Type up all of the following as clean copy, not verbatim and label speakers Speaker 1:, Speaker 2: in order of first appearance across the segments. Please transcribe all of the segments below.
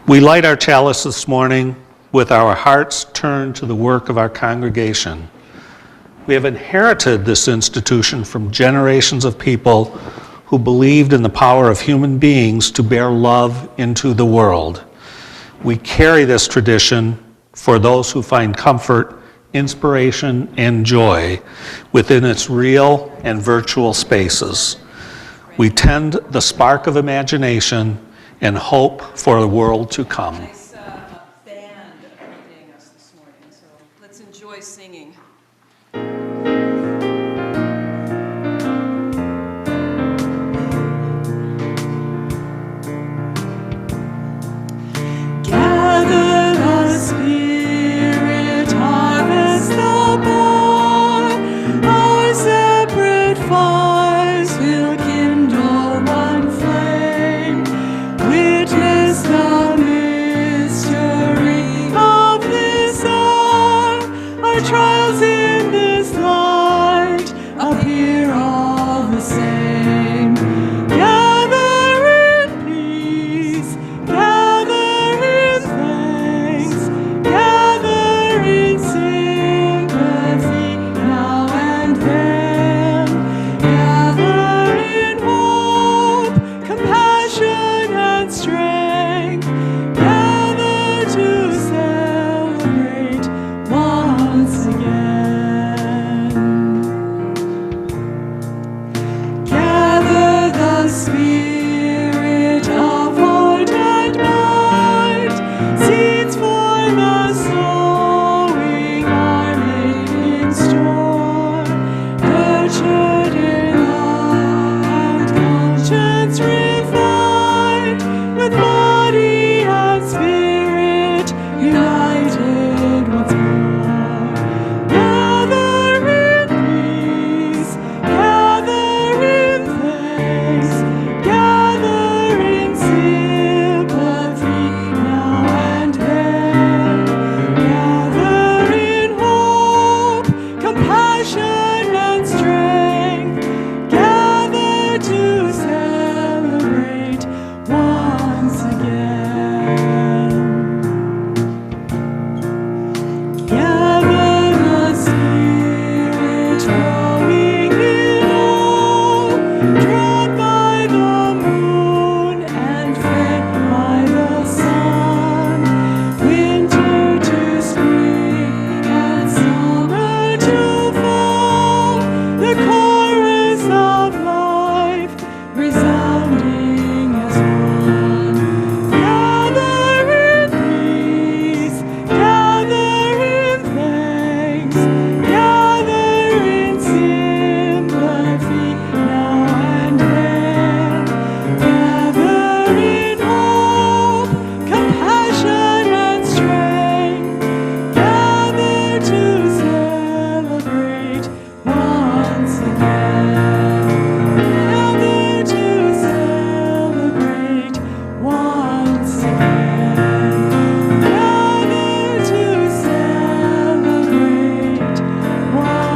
Speaker 1: We light our chalice this morning with our hearts turned to the work of our congregation. We have inherited this institution from generations of people who believed in the power of human beings to bear love into the world. We carry this tradition for those who find comfort, inspiration, and joy within its real and virtual spaces. We tend the spark of imagination and hope for a world to come.
Speaker 2: Nice band accompanying us this morning, so let's enjoy singing.
Speaker 3: Gather the Spirit, harvest the barn. Our separate fires will kindle one flame. Witness the mystery of this hour. Our trials in this light appear all the same. Gather in peace, gather in thanks, gather in sympathy now and then. Gather in hope, compassion and strength. Gather to celebrate once again. Gather the Spirit of heart and mind. Seeds for the sowing are laid in store. Nurtured in love and conscience refined, with body and spirit united once more. Gather in peace, gather in thanks, gather in sympathy now and then. Gather in hope, compassion and strength. Gather to celebrate once again. Gather the Spirit, growing in all, drawn by the moon and fed by the sun. Winter to spring and summer to fall, the chorus of life resounding as one. Gather in peace, gather in thanks, gather in sympathy now and then. Gather in hope, compassion and strength. Gather to celebrate once again. Gather to celebrate once again. Gather to celebrate once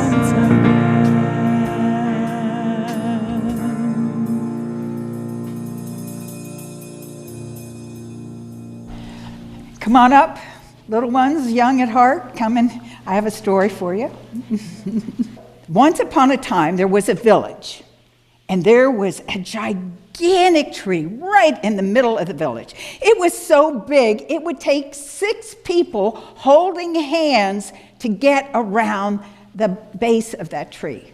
Speaker 3: again.
Speaker 4: Come on up, little ones, young at heart, come in. I have a story for you. Once upon a time, there was a village, and there was a gigantic tree right in the middle of the village. It was so big, it would take 6 people holding hands to get around the base of that tree.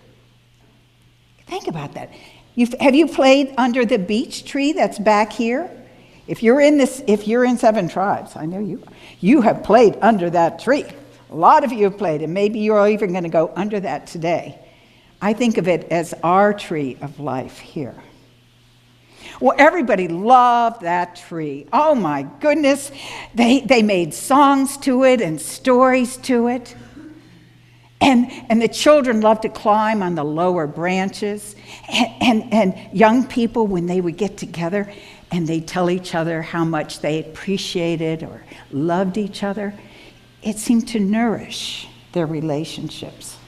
Speaker 4: Think about that. Have you played under the beech tree that's back here? If you're in 7 Tribes, I know you have played under that tree. A lot of you have played, and maybe you're even going to go under that today. I think of it as our tree of life here. Well, everybody loved that tree. Oh my goodness. They made songs to it and stories to it. And the children loved to climb on the lower branches. And young people, when they would get together and they'd tell each other how much they appreciated or loved each other, it seemed to nourish their relationships.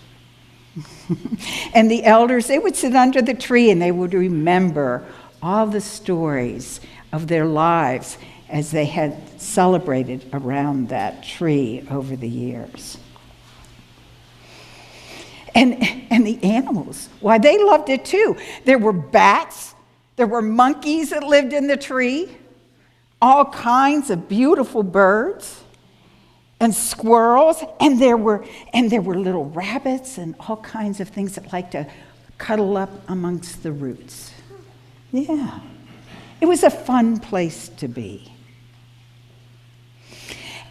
Speaker 4: And the elders, they would sit under the tree and they would remember all the stories of their lives as they had celebrated around that tree over the years. And the animals, why, they loved it too. There were bats, there were monkeys that lived in the tree, all kinds of beautiful birds, and squirrels, and there were little rabbits and all kinds of things that like to cuddle up amongst the roots. Yeah, it was a fun place to be.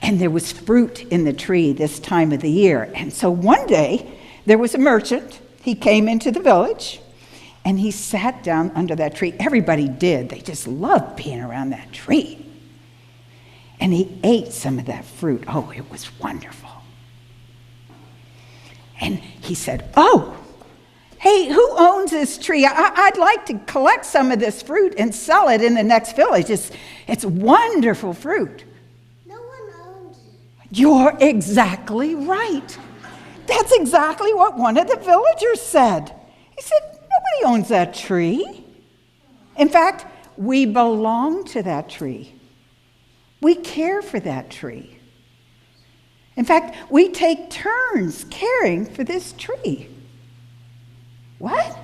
Speaker 4: And there was fruit in the tree this time of the year. And so one day, there was a merchant. He came into the village, and he sat down under that tree. Everybody did. They just loved being around that tree. And he ate some of that fruit. Oh, it was wonderful. And he said, "Oh, hey, who owns this tree? I'd like to collect some of this fruit and sell it in the next village. It's wonderful fruit."
Speaker 5: No one owns it.
Speaker 4: You're exactly right. That's exactly what one of the villagers said. He said, "Nobody owns that tree. In fact, we belong to that tree. We care for that tree. In fact, we take turns caring for this tree." "What?"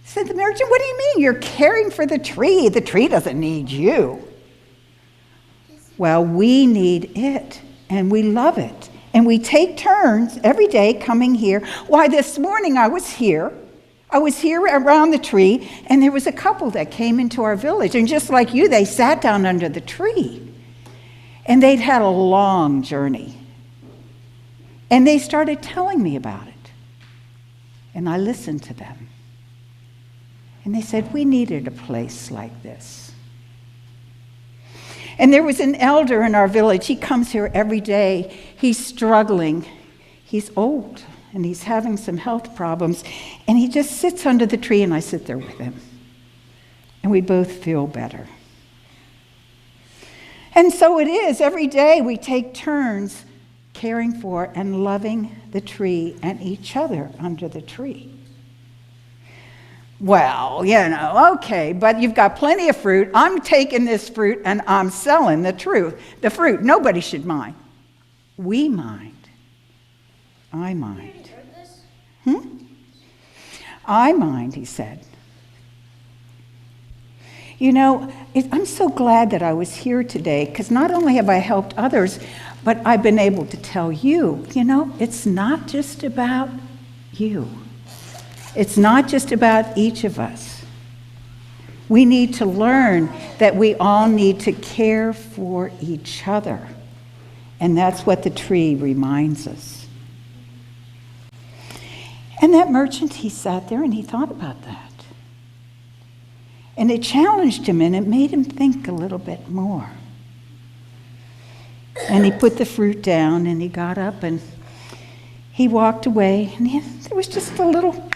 Speaker 4: said the merchant. "What do you mean you're caring for the tree? The tree doesn't need you." "Well, we need it, and we love it. And we take turns every day coming here. Why, this morning I was here around the tree, and there was a couple that came into our village. And just like you, they sat down under the tree. And they'd had a long journey. And they started telling me about it. And I listened to them. And they said, we needed a place like this. And there was an elder in our village. He comes here every day. He's struggling. He's old, and he's having some health problems. And he just sits under the tree, and I sit there with him. And we both feel better. And so it is. Every day we take turns caring for and loving the tree and each other under the tree. Well, okay, but you've got plenty of fruit. I'm taking this fruit and I'm selling the fruit. Nobody should mind. We mind. I mind. I mind, he said. I'm so glad that I was here today, because not only have I helped others, but I've been able to tell you, it's not just about you. It's not just about each of us. We need to learn that we all need to care for each other. And that's what the tree reminds us. And that merchant, he sat there and he thought about that. And it challenged him and it made him think a little bit more. And he put the fruit down and he got up and he walked away, and there was just a little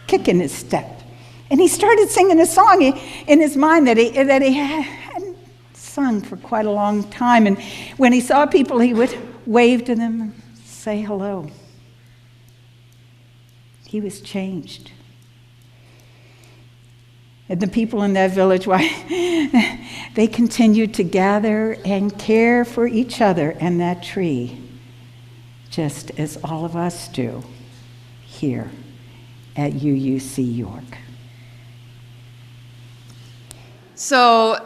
Speaker 4: kick in his step. And he started singing a song in his mind that he hadn't sung for quite a long time. And when he saw people, he would wave to them and say hello. He was changed. And the people in that village, they continued to gather and care for each other and that tree, just as all of us do here at UUC York.
Speaker 2: So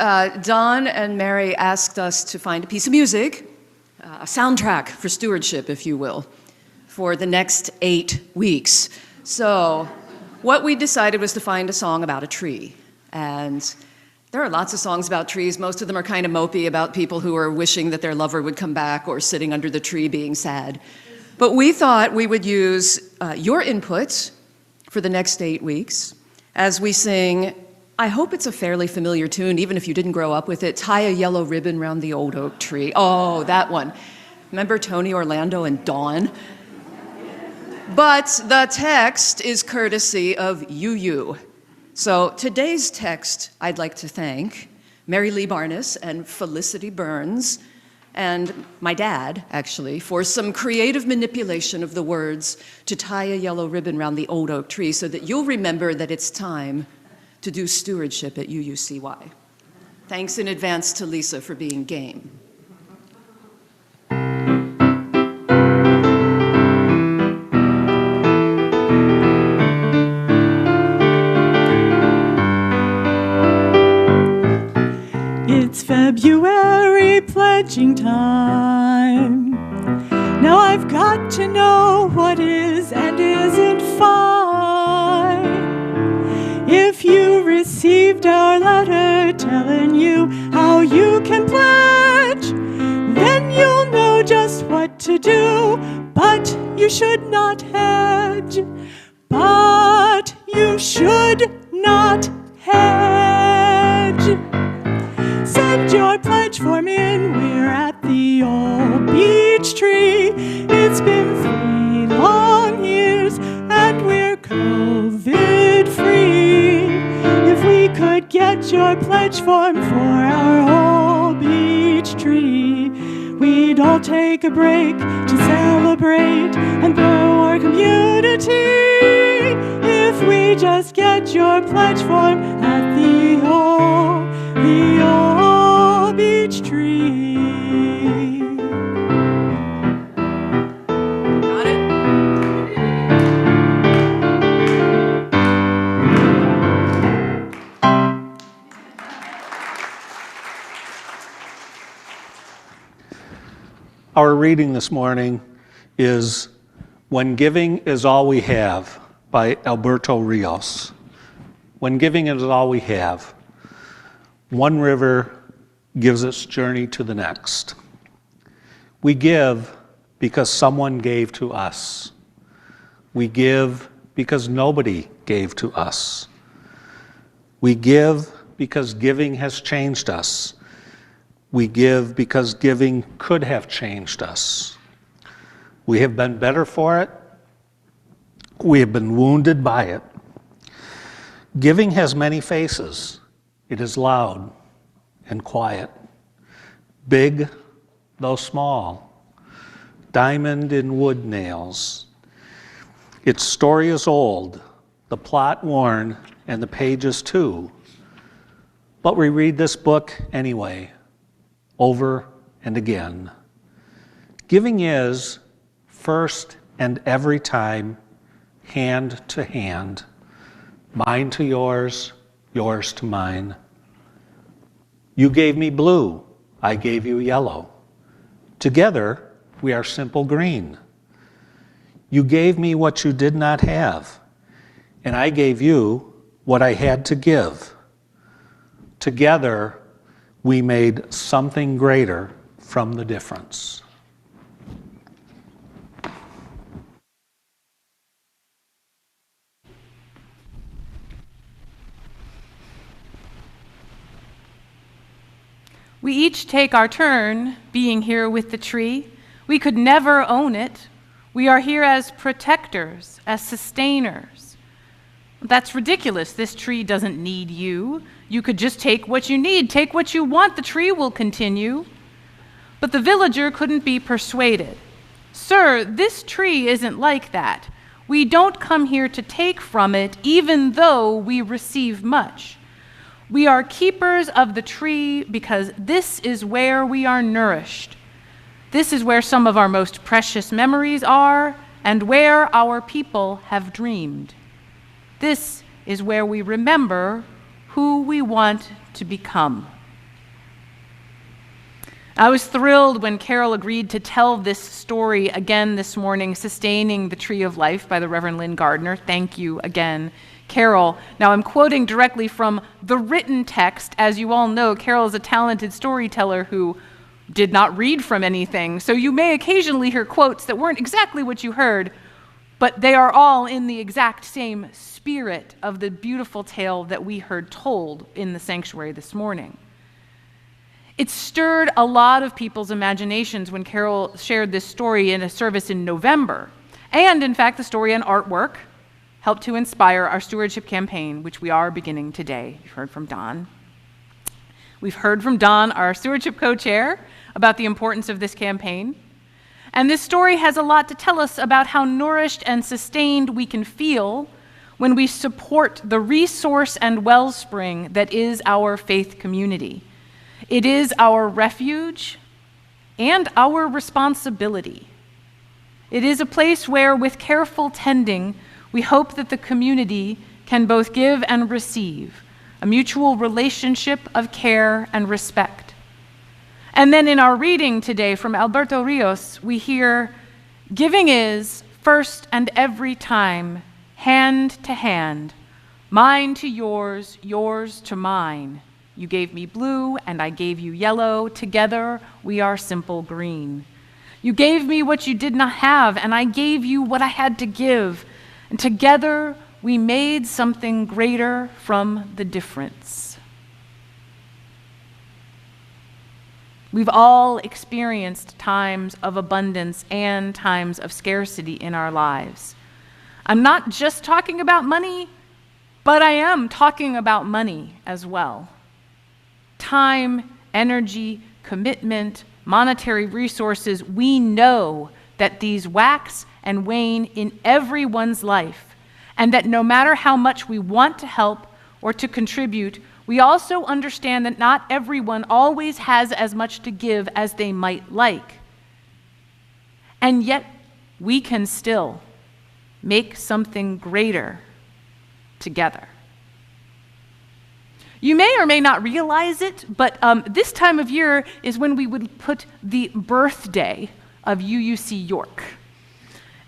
Speaker 2: Don and Mary asked us to find a piece of music, a soundtrack for stewardship, if you will, for the next 8 weeks. So what we decided was to find a song about a tree. And there are lots of songs about trees. Most of them are kind of mopey about people who are wishing that their lover would come back or sitting under the tree being sad. But we thought we would use your input for the next 8 weeks as we sing, I hope it's a fairly familiar tune, even if you didn't grow up with it, Tie a Yellow Ribbon Round the Old Oak Tree. Oh, that one. Remember Tony Orlando and Dawn? But the text is courtesy of UU. So today's text, I'd like to thank Mary Lee Barnes and Felicity Burns, and my dad, actually, for some creative manipulation of the words to tie a yellow ribbon round the old oak tree so that you'll remember that it's time to do stewardship at UUCY. Thanks in advance to Lisa for being game.
Speaker 3: It's February pledging time. Now I've got to know what is and isn't fine. If you received our letter telling you how you can pledge, then you'll know just what to do. But you should not hedge. But you should not hedge. Send your pledge form in, we're at the old beech tree. It's been 3 long years and we're COVID free. If we could get your pledge form for our old beech tree, we'd all take a break to celebrate and grow our community. If we just get your pledge form at the old beech tree.
Speaker 2: Got it?
Speaker 1: Our reading this morning is When Giving is All We Have by Alberto Rios. When giving is all we have, one river gives its journey to the next. We give because someone gave to us. We give because nobody gave to us. We give because giving has changed us. We give because giving could have changed us. We have been better for it. We have been wounded by it. Giving has many faces. It is loud and quiet, big though small, diamond in wood nails. Its story is old, the plot worn, and the pages too. But we read this book anyway, over and again. Giving is, first and every time, hand to hand, mine to yours, yours to mine. You gave me blue, I gave you yellow. Together, we are simple green. You gave me what you did not have, and I gave you what I had to give. Together, we made something greater from the difference.
Speaker 6: We each take our turn being here with the tree. We could never own it. We are here as protectors, as sustainers. That's ridiculous. This tree doesn't need you. You could just take what you need, take what you want. The tree will continue. But the villager couldn't be persuaded. Sir, this tree isn't like that. We don't come here to take from it, even though we receive much. We are keepers of the tree because this is where we are nourished. This is where some of our most precious memories are and where our people have dreamed. This is where we remember who we want to become. I was thrilled when Carol agreed to tell this story again this morning, Sustaining the Tree of Life by the Reverend Lynn Gardner. Thank you again, Carol. Now I'm quoting directly from the written text. As you all know, Carol is a talented storyteller who did not read from anything, so you may occasionally hear quotes that weren't exactly what you heard, but they are all in the exact same spirit of the beautiful tale that we heard told in the sanctuary this morning. It stirred a lot of people's imaginations when Carol shared this story in a service in November. And in fact, the story and artwork helped to inspire our stewardship campaign, which we are beginning today. You've heard from Don. We've heard from Don, our stewardship co-chair, about the importance of this campaign. And this story has a lot to tell us about how nourished and sustained we can feel when we support the resource and wellspring that is our faith community. It is our refuge and our responsibility. It is a place where, with careful tending, we hope that the community can both give and receive, a mutual relationship of care and respect. And then in our reading today from Alberto Rios, we hear, "Giving is, first and every time, hand to hand, mine to yours, yours to mine. You gave me blue, and I gave you yellow. Together, we are simple green. You gave me what you did not have, and I gave you what I had to give. And together, we made something greater from the difference." We've all experienced times of abundance and times of scarcity in our lives. I'm not just talking about money, but I am talking about money as well. Time, energy, commitment, monetary resources, we know that these wax and wane in everyone's life, and that no matter how much we want to help or to contribute, we also understand that not everyone always has as much to give as they might like. And yet, we can still make something greater together. You may or may not realize it, but this time of year is when we would put the birthday of UUC York.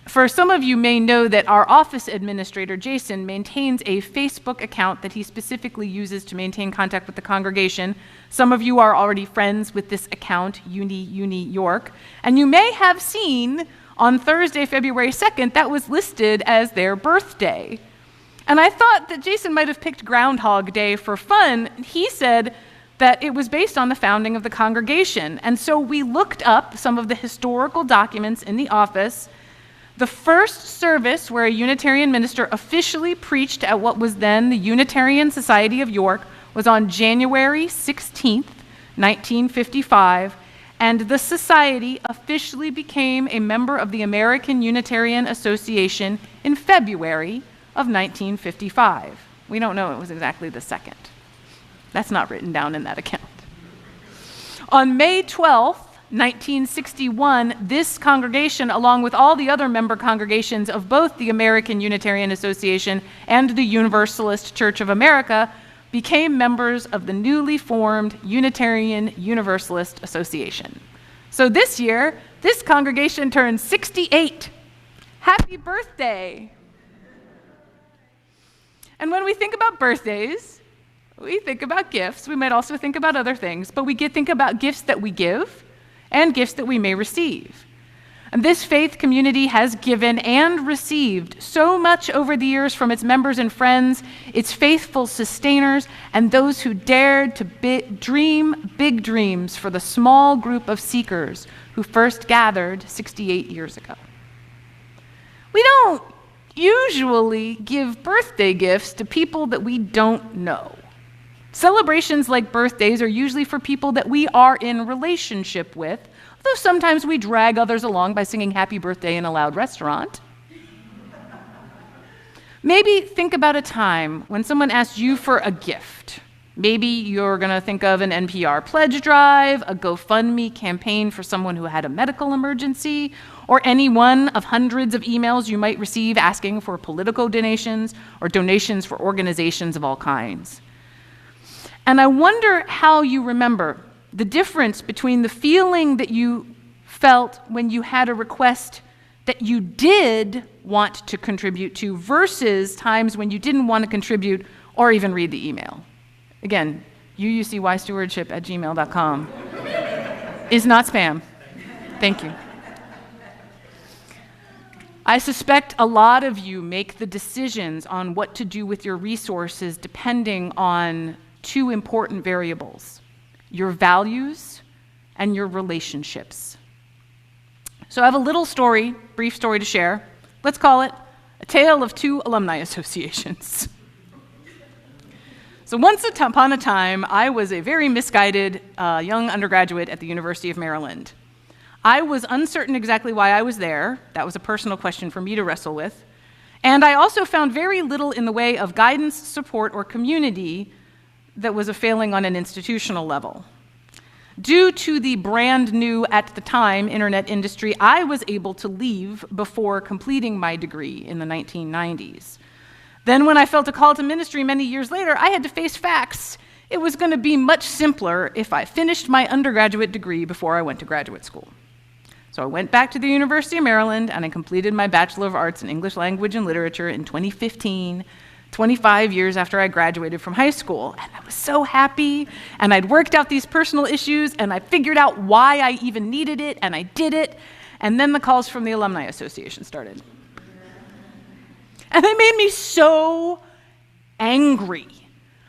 Speaker 6: For some of you may know that our office administrator, Jason, maintains a Facebook account that he specifically uses to maintain contact with the congregation. Some of you are already friends with this account, Uni York, and you may have seen on Thursday, February 2nd, that was listed as their birthday. And I thought that Jason might have picked Groundhog Day for fun. He said that it was based on the founding of the congregation. And so we looked up some of the historical documents in the office. The first service where a Unitarian minister officially preached at what was then the Unitarian Society of York was on January 16th, 1955, and the society officially became a member of the American Unitarian Association in February of 1955. We don't know it was exactly the second. That's not written down in that account. On May 12th, 1961, this congregation, along with all the other member congregations of both the American Unitarian Association and the Universalist Church of America, became members of the newly formed Unitarian Universalist Association. So this year, this congregation turned 68. Happy birthday! And when we think about birthdays, we think about gifts. We might also think about other things, but we think about gifts that we give and gifts that we may receive. And this faith community has given and received so much over the years from its members and friends, its faithful sustainers, and those who dared to dream big dreams for the small group of seekers who first gathered 68 years ago. We don't usually give birthday gifts to people that we don't know. Celebrations like birthdays are usually for people that we are in relationship with, though sometimes we drag others along by singing happy birthday in a loud restaurant. Maybe think about a time when someone asked you for a gift. Maybe you're going to think of an NPR pledge drive, a GoFundMe campaign for someone who had a medical emergency, or any one of hundreds of emails you might receive asking for political donations or donations for organizations of all kinds. And I wonder how you remember the difference between the feeling that you felt when you had a request that you did want to contribute to versus times when you didn't want to contribute or even read the email. Again, uucystewardship@gmail.com is not spam. Thank you. I suspect a lot of you make the decisions on what to do with your resources depending on two important variables: your values and your relationships. So I have a little story, brief story to share. Let's call it a tale of two alumni associations. So once upon a time, I was a very misguided young undergraduate at the University of Maryland. I was uncertain exactly why I was there. That was a personal question for me to wrestle with. And I also found very little in the way of guidance, support, or community that was a failing on an institutional level. Due to the brand new, at the time, internet industry, I was able to leave before completing my degree in the 1990s. Then when I felt a call to ministry many years later, I had to face facts. It was going to be much simpler if I finished my undergraduate degree before I went to graduate school. So I went back to the University of Maryland and I completed my Bachelor of Arts in English Language and Literature in 2015, 25 years after I graduated from high school. And I was so happy, and I'd worked out these personal issues, and I figured out why I even needed it, and I did it. And then the calls from the Alumni Association started. And they made me so angry.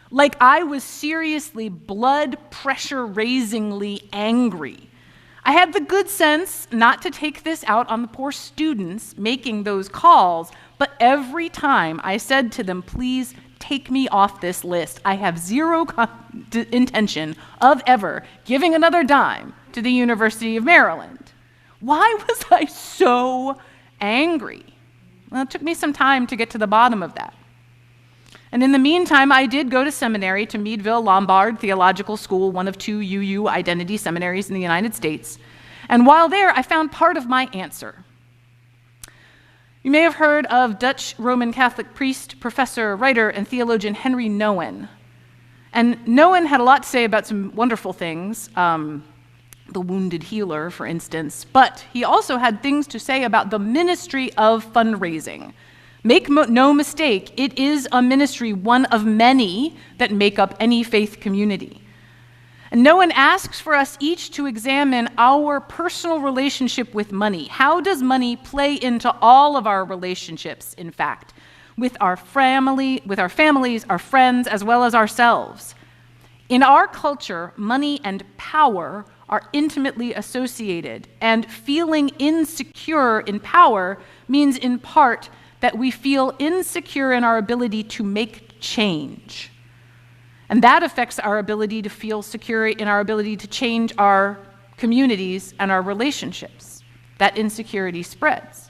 Speaker 6: Like I was seriously blood pressure-raisingly angry. I had the good sense not to take this out on the poor students making those calls, but every time I said to them, please take me off this list. I have zero intention of ever giving another dime to the University of Maryland. Why was I so angry? Well, it took me some time to get to the bottom of that. And in the meantime, I did go to seminary, to Meadville Lombard Theological School, one of 2 UU identity seminaries in the United States. And while there, I found part of my answer. You may have heard of Dutch Roman Catholic priest, professor, writer, and theologian Henry Nouwen. And Nouwen had a lot to say about some wonderful things, the wounded healer, for instance, but he also had things to say about the ministry of fundraising. Make no mistake, it is a ministry, one of many that make up any faith community. And Nouwen asks for us each to examine our personal relationship with money. How does money play into all of our relationships, in fact, with our families, our friends, as well as ourselves? In our culture, money and power are intimately associated, and feeling insecure in power means in part that we feel insecure in our ability to make change. And that affects our ability to feel secure in our ability to change our communities and our relationships. That insecurity spreads.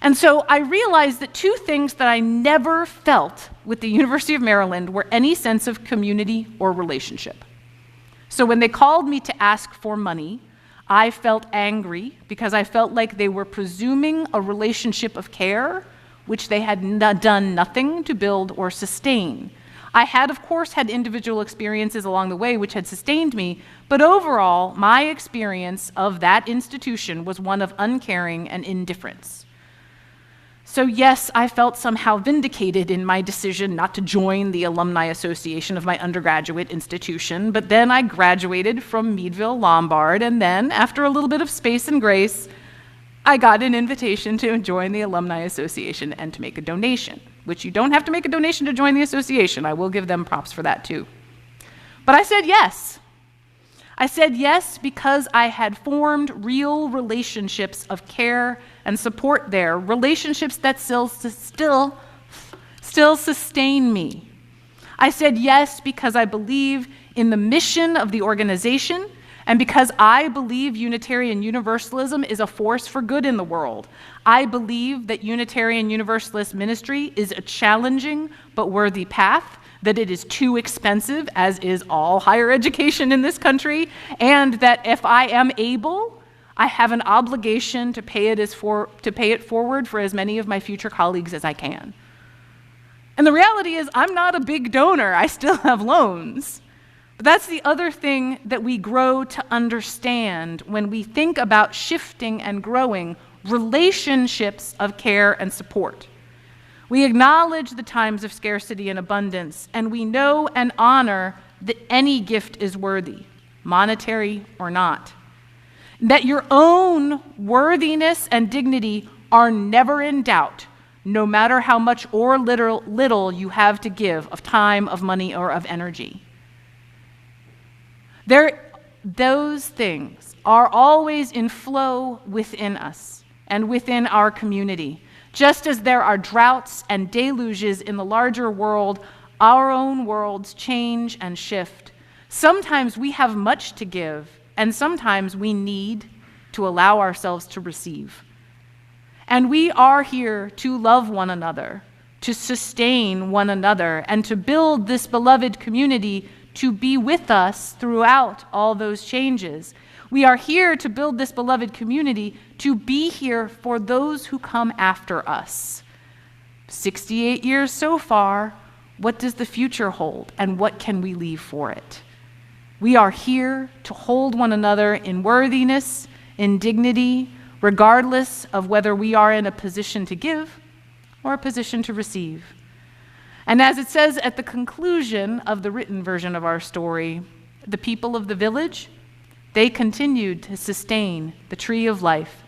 Speaker 6: And so I realized that 2 things that I never felt with the University of Maryland were any sense of community or relationship. So when they called me to ask for money, I felt angry because I felt like they were presuming a relationship of care, which they had done nothing to build or sustain. I had, of course, had individual experiences along the way which had sustained me, but overall, my experience of that institution was one of uncaring and indifference. So yes, I felt somehow vindicated in my decision not to join the Alumni Association of my undergraduate institution, but then I graduated from Meadville Lombard, and then, after a little bit of space and grace, I got an invitation to join the Alumni Association and to make a donation, which you don't have to make a donation to join the association. I will give them props for that too. But I said yes. I said yes because I had formed real relationships of care and support there, relationships that still sustain me. I said yes because I believe in the mission of the organization, and because I believe Unitarian Universalism is a force for good in the world. I believe that Unitarian Universalist ministry is a challenging but worthy path, that it is too expensive, as is all higher education in this country, and that if I am able, I have an obligation to pay it forward for as many of my future colleagues as I can. And the reality is, I'm not a big donor. I still have loans. But that's the other thing that we grow to understand when we think about shifting and growing relationships of care and support. We acknowledge the times of scarcity and abundance, and we know and honor that any gift is worthy, monetary or not. That your own worthiness and dignity are never in doubt, no matter how much or little you have to give of time, of money, or of energy. Those things are always in flow within us and within our community. Just as there are droughts and deluges in the larger world, our own worlds change and shift. Sometimes we have much to give, and sometimes we need to allow ourselves to receive. And we are here to love one another, to sustain one another, and to build this beloved community to be with us throughout all those changes. We are here to build this beloved community, to be here for those who come after us. 68 years so far. What does the future hold, and what can we leave for it? We are here to hold one another in worthiness, in dignity, regardless of whether we are in a position to give or a position to receive. And as it says at the conclusion of the written version of our story, the people of the village, they continued to sustain the tree of life,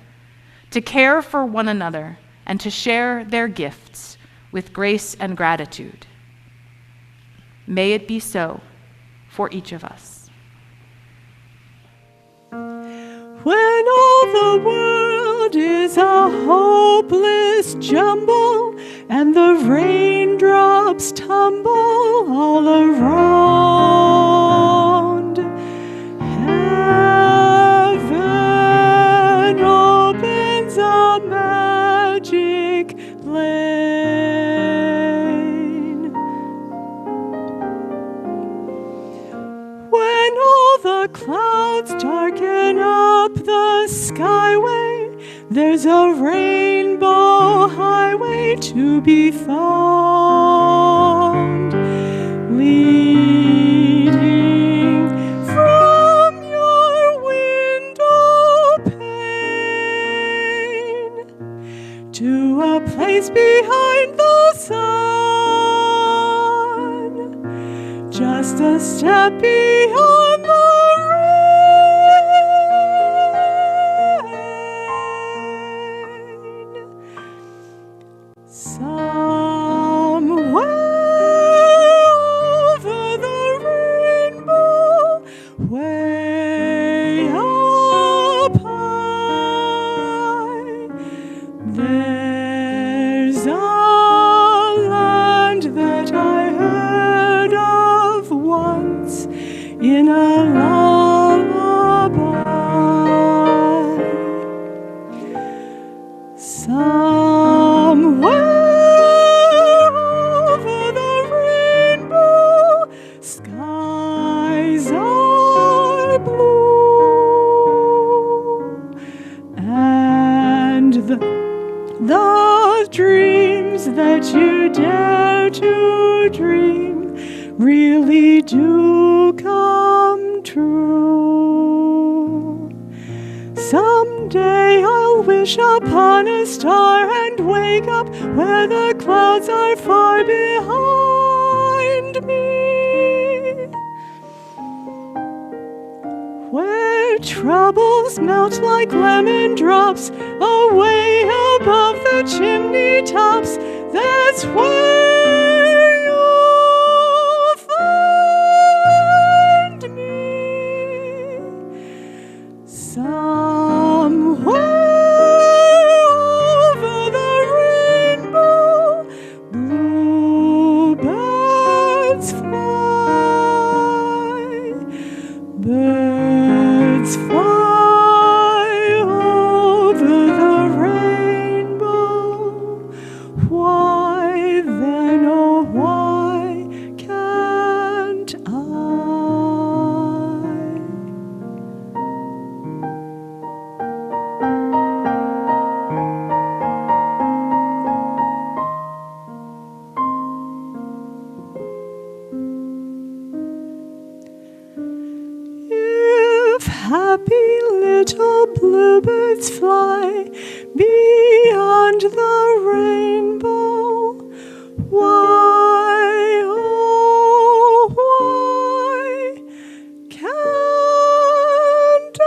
Speaker 6: to care for one another, and to share their gifts with grace and gratitude. May it be so for each of us.
Speaker 3: When all the world is a hopeless jumble and the raindrops tumble all around, heaven opens a magic lane. When all the clouds darken up the skyway, there's a rainbow highway to be found, leading from your window pane to a place behind the sun, just a step beyond the rain. Somewhere over the rainbow, way up high, there's a land that I heard of once in a lullaby. Somewhere over the rainbow, skies are blue, and the dreams that you dare to dream really do come true. Someday I'll wish upon a star and wake up where the clouds are far behind me, where troubles melt like lemon drops away above the chimney tops. That's where you'll find me. Somewhere over the rainbow, bluebirds fly, birds fly over the rainbow. Why then, oh why can't I? If happy little bluebirds fly beyond the rainbow, why, oh, why can't I?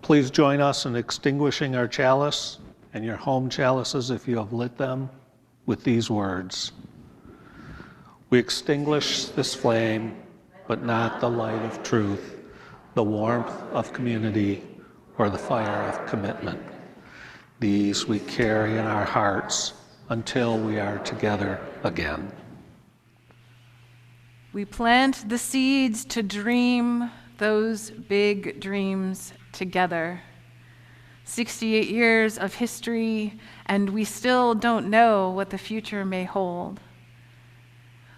Speaker 1: Please join us in extinguishing our chalice and your home chalices, if you have lit them, with these words. We extinguish this flame, but not the light of truth, the warmth of community, or the fire of commitment. These we carry in our hearts until we are together again.
Speaker 6: We plant the seeds to dream those big dreams together. 68 years of history, and we still don't know what the future may hold.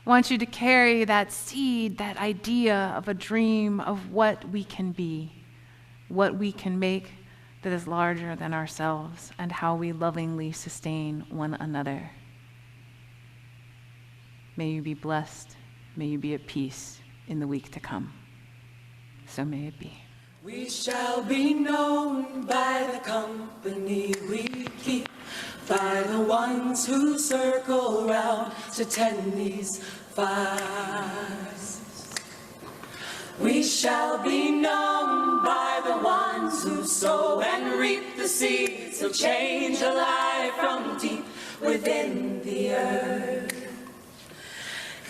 Speaker 6: I want you to carry that seed, that idea of a dream of what we can be, what we can make that is larger than ourselves, and how we lovingly sustain one another. May you be blessed. May you be at peace in the week to come. So may it be.
Speaker 7: We shall be known by the company we keep, by the ones who circle round to tend these fires. We shall be known by the ones who sow and reap the seeds of change alive from deep within the earth.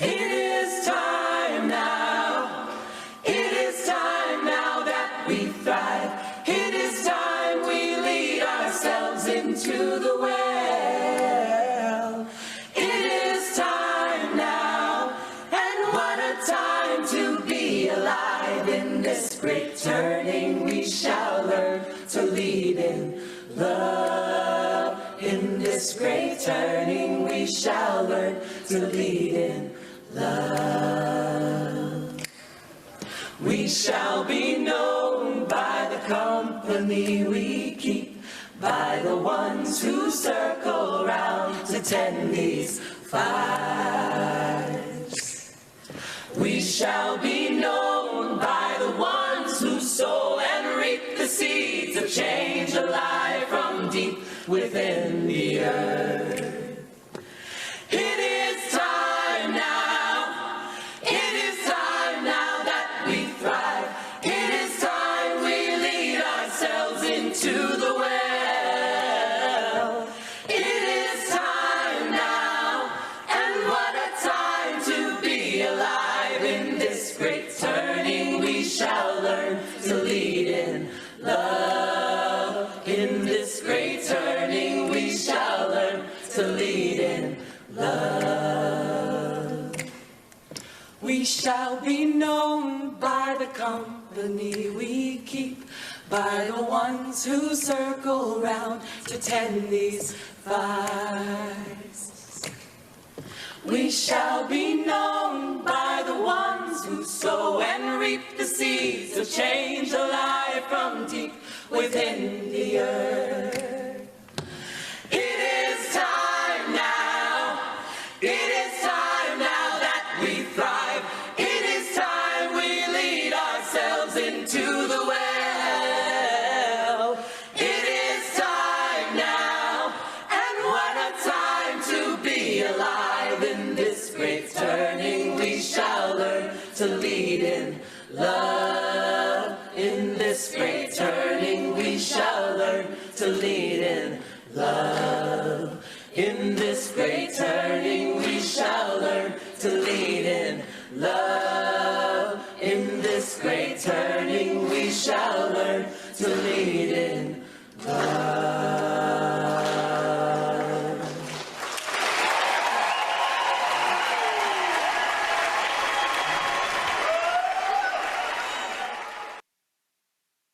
Speaker 7: It is time now. It is time now that we thrive. It is time we lead ourselves into the well. It is time now, and what a time to be alive. In this great turning we shall learn to lead in love. In this great turning we shall learn to lead in love. We shall be known by the company we keep, by the ones who circle round to tend these fires. We shall be known by the ones who sow and reap the seeds of change alive from deep within the earth. It is time now. It is time now that we thrive. It is time we lead ourselves into the well. It is time now, and what a time to be alive. In this great turning we shall learn to lead in love. In this great turning we shall learn to lead in love. We shall be known by the company we keep, by the ones who circle round to tend these fires. We shall be known by the ones who sow and reap the seeds of change alive from deep within the earth. It is time now. It is time now that we thrive. It is time we lead ourselves into the well. It is time now, and what a time to be alive. In this great turning we shall learn to lead in love. In this great turning we shall learn to lead in love. In this great turning we shall learn to lead in love. In this great turning we shall learn